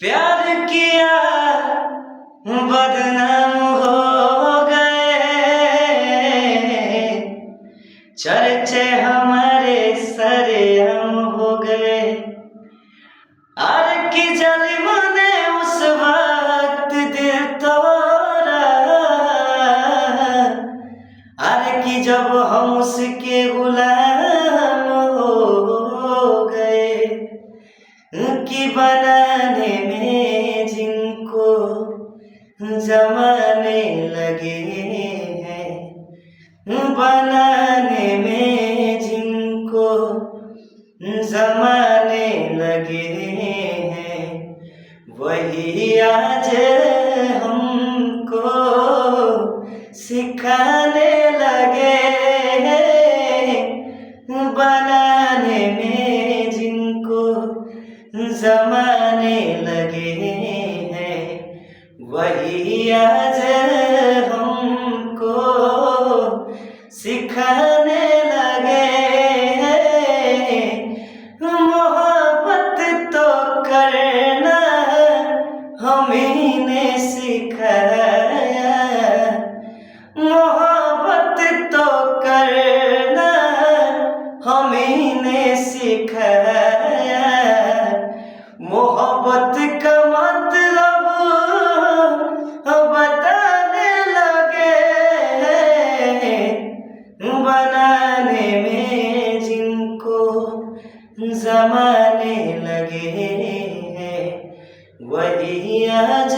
प्यार किया बदनाम हो गए, चर्चे हमारे सरेआम हो गए। आर की जालिम ने उस वक्त दिल तोड़ा, आर की जब हम उसके गुलाम हो गए। कि बनाने में जिनको जमाने लगे हैं, बनाने में जिनको जमाने लगे हैं, वही आज हमको सिखाने लगे हैं। बनाने में जिनको जमाने लगे हैं, वही आज हमको सिखाने लगे हैं। मोहब्बत तो करना हमीं ने सिखाया, मोहब्बत तो करना हमीं ने सिखाया। मोहब्बत का मतलब बताने लगे हैं, बनाने में जिनको जमाने लगे हैं, वही आज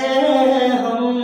हम